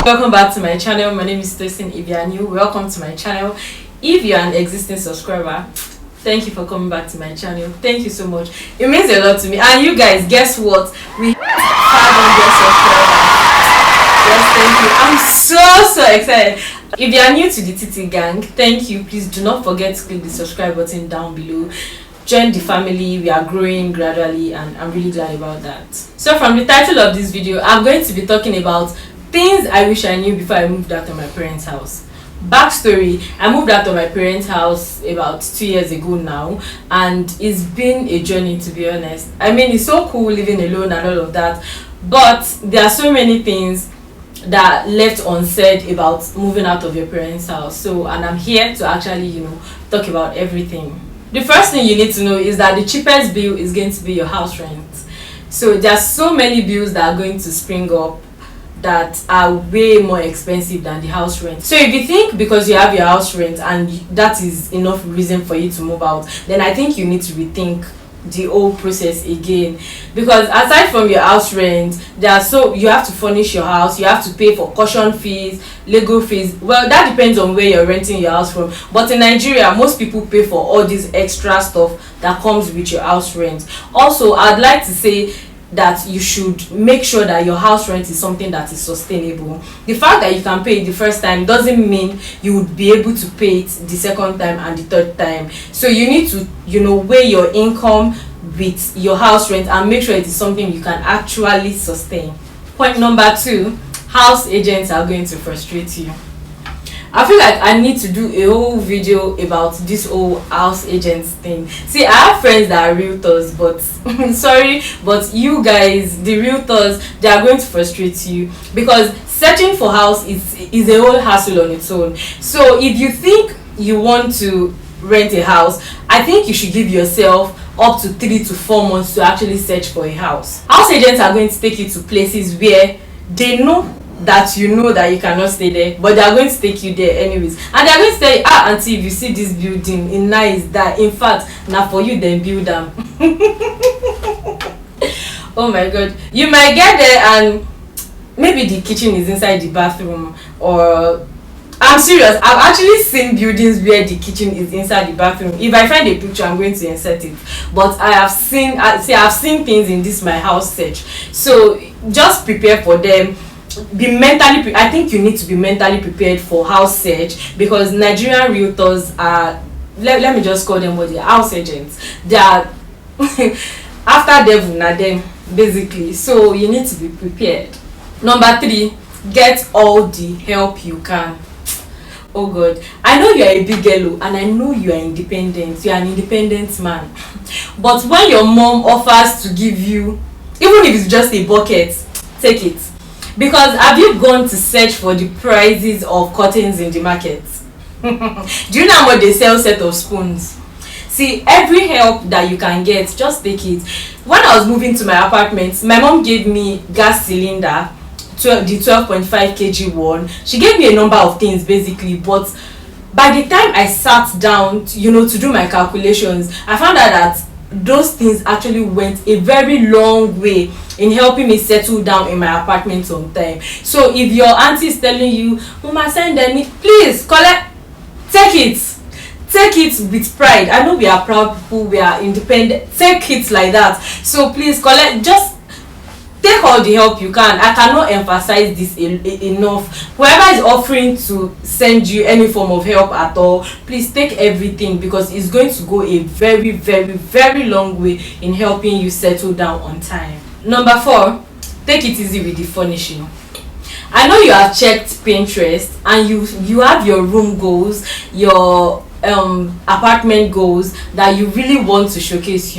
Welcome back to my channel. My name is Tosin. If you are new, welcome to my channel. If you are an existing subscriber, thank you for coming back to my channel. Thank you so much. It means a lot to me. And you guys, guess what? We hit 500 subscribers. Yes, thank you. I'm so excited. If you are new to the TT gang, thank you. Please do not forget to click the subscribe button down below. Join the family. We are growing gradually and I'm really glad about that. So from the title of this video, I'm going to be talking about things I wish I knew before I moved out of my parents' house. Backstory: I moved out of my parents' house about 2 years ago now, and it's been a journey, to be honest. I mean, it's so cool living alone and all of that, but there are so many things that left unsaid about moving out of your parents' house. So, and I'm here to actually, talk about everything. The first thing you need to know is that the cheapest bill is going to be your house rent. So there's so many bills that are going to spring up that are way more expensive than the house rent. So if you think because you have your house rent and that is enough reason for you to move out, then I think you need to rethink the whole process again, because aside from your house rent, you have to furnish your house, you have to pay for caution fees, legal fees. Well, that depends on where you're renting your house from, but in Nigeria most people pay for all this extra stuff that comes with your house rent. Also, I'd like to say that you should make sure that your house rent is something that is sustainable. The fact that you can pay it the first time doesn't mean you would be able to pay it the second time and the third time. So you need to weigh your income with your house rent and make sure it is something you can actually sustain. Point number 2: house agents are going to frustrate you. I feel like I need to do a whole video about this whole house agents thing. See, I have friends that are realtors, but sorry, but you guys, the realtors, they are going to frustrate you, because searching for house is a whole hassle on its own. So if you think you want to rent a house, I think you should give yourself up to 3 to 4 months to actually search for a house. House agents are going to take you to places where they know that that you cannot stay there, but they are going to take you there anyways, and they are going to tell you, auntie, if you see this building, it's nice, that in fact now for you then build them. Oh my god, you might get there and maybe the kitchen is inside the bathroom, or I'm serious, I've actually seen buildings where the kitchen is inside the bathroom. If I find a picture, I'm going to insert it, but I've seen things in this my house search. So just prepare for them. I think you need to be mentally prepared for house search, because Nigerian realtors are, let me just call them what they are, house agents. They are after devil na them basically. So you need to be prepared. Number 3: get all the help you can. Oh god, I know you are a big girl and I know you are independent, you are an independent man, but when your mom offers to give you, even if it's just a bucket, take it. Because have you gone to search for the prices of curtains in the market? Do you know how much they sell set of spoons? See, every help that you can get, just take it. When I was moving to my apartment, my mom gave me gas cylinder, the 12.5 kg one. She gave me a number of things basically, but by the time I sat down to do my calculations, I found out that those things actually went a very long way in helping me settle down in my apartment on time. So if your auntie is telling you, Mama, send them, please collect, take it with pride. I know we are proud people, we are independent, take it like that. So please collect, just take all the help you can. I cannot emphasize this enough. Whoever is offering to send you any form of help at all, please take everything, because it's going to go a very, very, very long way in helping you settle down on time. Number 4: take it easy with the furnishing. I know you have checked Pinterest and you have your room goals, your apartment goals that you really want to showcase,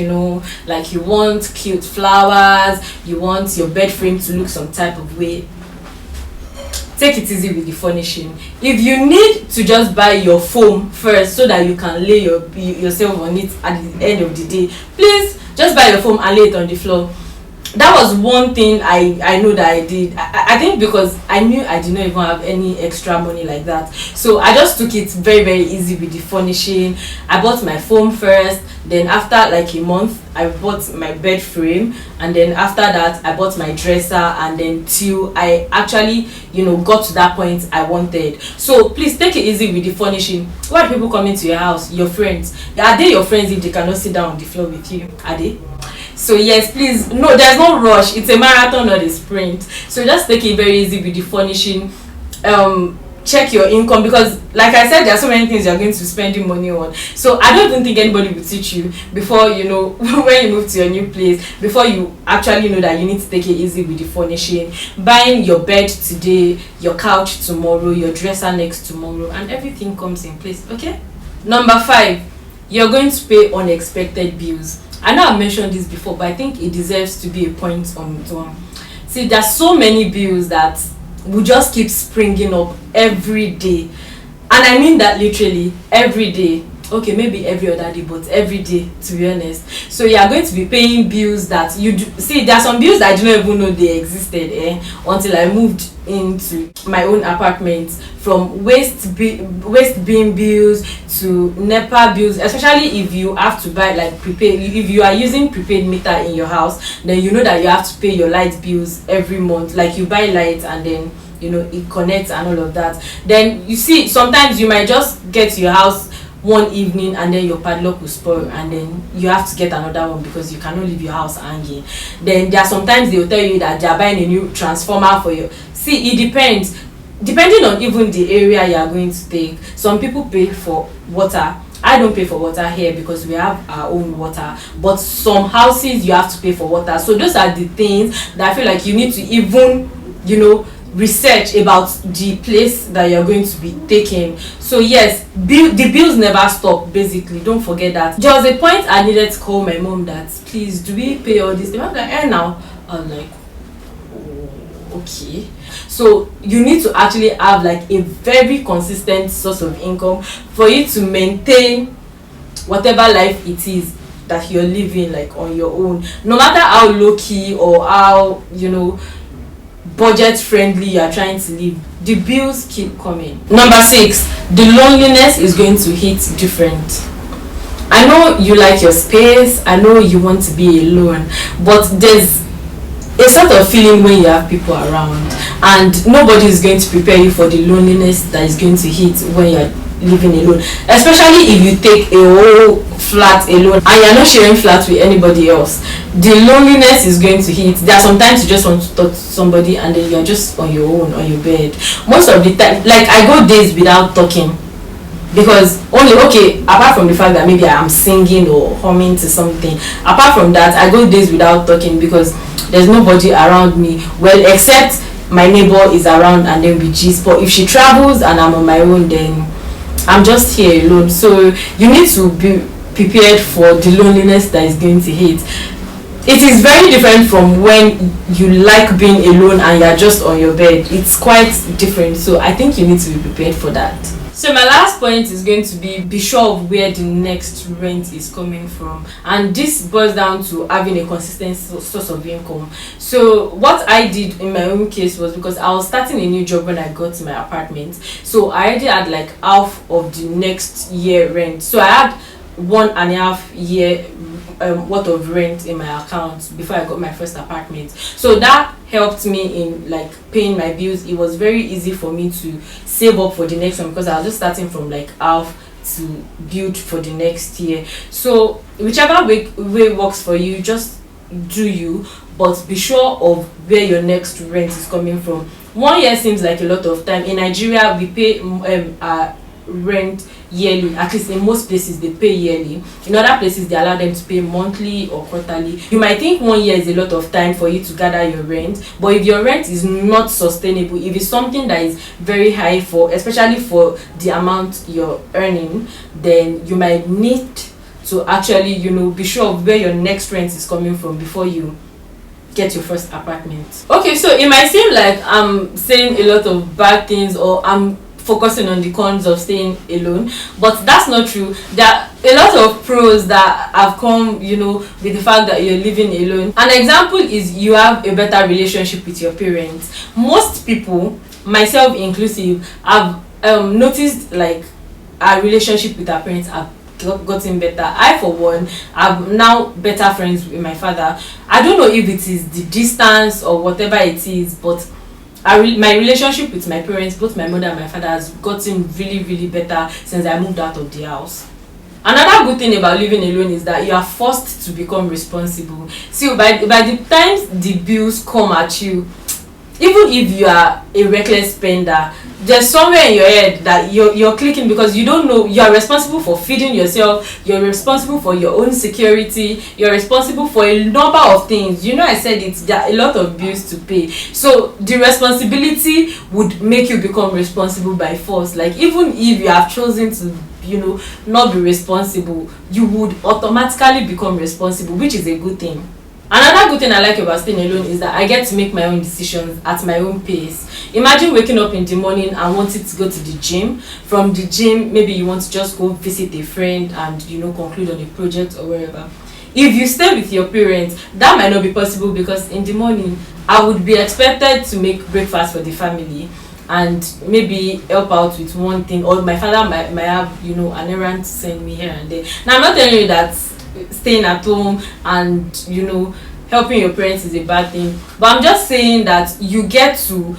like you want cute flowers, you want your bed frame to look some type of way. Take it easy with the furnishing. If you need to just buy your foam first so that you can lay yourself on it at the end of the day, please just buy your foam and lay it on the floor. that was one thing I know that I did. I think because I knew I did not even have any extra money like that, so I just took it very very easy with the furnishing. I bought my foam first, then after like a month I bought my bed frame, and then after that I bought my dresser, and then till I actually got to that point I wanted. So please take it easy with the furnishing. Why people coming to your house? Your friends. Are they your friends if they cannot sit down on the floor with you? Are they? So yes, please, no, there's no rush. It's a marathon, not a sprint. So just take it very easy with the furnishing. Check your income, because like I said, there are so many things you're going to be spending money on. So I don't even think anybody will teach you before when you move to your new place, before you actually know that you need to take it easy with the furnishing. Buying your bed today, your couch tomorrow, your dresser next tomorrow, and everything comes in place. Okay. Number 5, you're going to pay unexpected bills. I know I've mentioned this before, but I think it deserves to be a point on its own. See, there's so many bills that will just keep springing up every day, and I mean that literally every day. Okay, maybe every other day, but every day, to be honest. So you are going to be paying bills that you do. See, there are some bills that I didn't even know they existed until I moved into my own apartment. From waste bin bills to NEPA bills, especially if you have to buy like prepaid. If you are using prepaid meter in your house, then you know that you have to pay your light bills every month. Like you buy light and then it connects and all of that. Then you see, sometimes you might just get to your house one evening and then your padlock will spoil, and then you have to get another one because you cannot leave your house hanging. Then there are sometimes they will tell you that they are buying a new transformer for you. See, it depends, depending on even the area you are going to take. Some people pay for water. I don't pay for water here because we have our own water, but some houses you have to pay for water. So those are the things that I feel like you need to even research about the place that you're going to be taking. So yes, the bills never stop. Basically, don't forget that. There was a point I needed to call my mom that, please, do we pay all this? They were like, now. I was like, oh, okay. So you need to actually have like a very consistent source of income for you to maintain whatever life it is that you're living, like on your own, no matter how low key or how budget friendly you are trying to live. The bills keep coming. Number 6, the loneliness is going to hit different. I know you like your space, I know you want to be alone, but there's a sort of feeling when you have people around, and nobody is going to prepare you for the loneliness that is going to hit when you're living alone, especially if you take a whole flat alone and you're not sharing flat with anybody else. The loneliness is going to hit. There are sometimes you just want to talk to somebody and then you're just on your own on your bed. Most of the time, like I go days without talking, because apart from the fact that maybe I am singing or humming to something, apart from that I go days without talking because there's nobody around me, well, except my neighbor is around and then we gist. But if she travels and I'm on my own, then I'm just here alone. So you need to be prepared for the loneliness that is going to hit. It is very different from when you like being alone and you're just on your bed. It's quite different. So I think you need to be prepared for that. So my last point is going to be sure of where the next rent is coming from, and this boils down to having a consistent source of income. So what I did in my own case was, because I was starting a new job when I got to my apartment, so I already had like half of the next year rent. So I had 1.5 year worth of rent in my account before I got my first apartment. So that helped me in like paying my bills. It was very easy for me to save up for the next one because I was just starting from like half to build for the next year. So whichever way works for you, just do you, but be sure of where your next rent is coming from. 1 year seems like a lot of time. In Nigeria, we pay rent yearly. At least in most places they pay yearly. In other places they allow them to pay monthly or quarterly. You might think 1 year is a lot of time for you to gather your rent, but if your rent is not sustainable, if it's something that is very high for, especially for the amount you're earning, then you might need to actually be sure of where your next rent is coming from before you get your first apartment. Okay, so it might seem like I'm saying a lot of bad things, or I'm focusing on the cons of staying alone, but that's not true. There are a lot of pros that have come, with the fact that you're living alone. An example is you have a better relationship with your parents. Most people, myself inclusive, have noticed like our relationship with our parents have gotten better. I, for one, am now better friends with my father. I don't know if it is the distance or whatever it is, but my relationship with my parents, both my mother and my father, has gotten really, really better since I moved out of the house. Another good thing about living alone is that you are forced to become responsible. See, by the time the bills come at you, even if you are a reckless spender, there's somewhere in your head that you're clicking, because you don't know you are responsible for feeding yourself, you're responsible for your own security, you're responsible for a number of things. I said there are a lot of bills to pay, so the responsibility would make you become responsible by force. Like, even if you have chosen to not be responsible, you would automatically become responsible, which is a good thing. Another good thing I like about staying alone is that I get to make my own decisions at my own pace. Imagine waking up in the morning and wanting to go to the gym. From the gym, maybe you want to just go visit a friend and conclude on a project or wherever. If you stay with your parents, that might not be possible, because in the morning I would be expected to make breakfast for the family and maybe help out with one thing, or my father might have an errand to send me here and there. Now, I'm not telling you that staying at home and helping your parents is a bad thing, but I'm just saying that you get to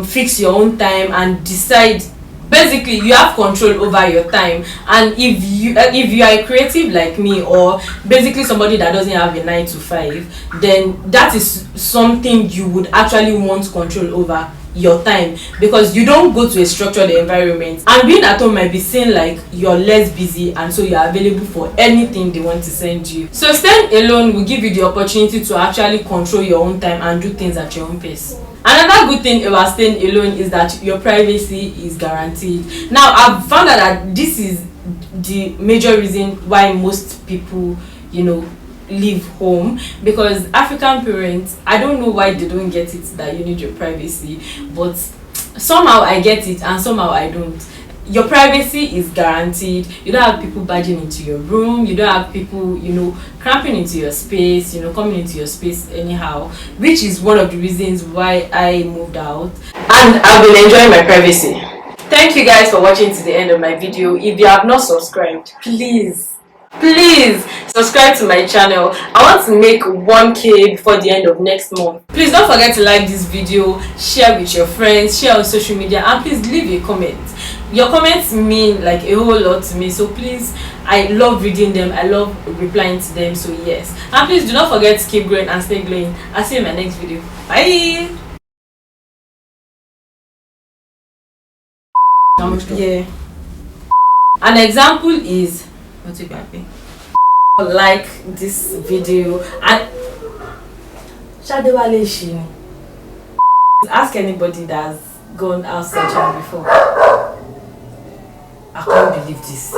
fix your own time and decide. Basically, you have control over your time, and if you are a creative like me, or basically somebody that doesn't have a 9 to 5, then that is something you would actually want control over, your time, because you don't go to a structured environment, and being at home might be seen like you're less busy, and so you're available for anything they want to send you. So staying alone will give you the opportunity to actually control your own time and do things at your own pace. Another good thing about staying alone is that your privacy is guaranteed. Now, I've found out that this is the major reason why most people leave home, because African parents, I don't know why they don't get it that you need your privacy, but somehow I get it and somehow I don't. Your privacy is guaranteed. You don't have people barging into your room, you don't have people cramping into your space, coming into your space anyhow, which is one of the reasons why I moved out, and I've been enjoying my privacy. Thank you guys for watching to the end of my video. If you have not subscribed, please subscribe to my channel. I want to make 1K before the end of next month. Please don't forget to like this video, share with your friends, share on social media, and please leave a comment. Your comments mean like a whole lot to me, so please, I love reading them, I love replying to them, so yes. And please do not forget to keep growing and stay glowing. I'll see you in my next video. Bye. Yeah. An example is like this video and ask anybody that's gone out searching before. I can't believe this.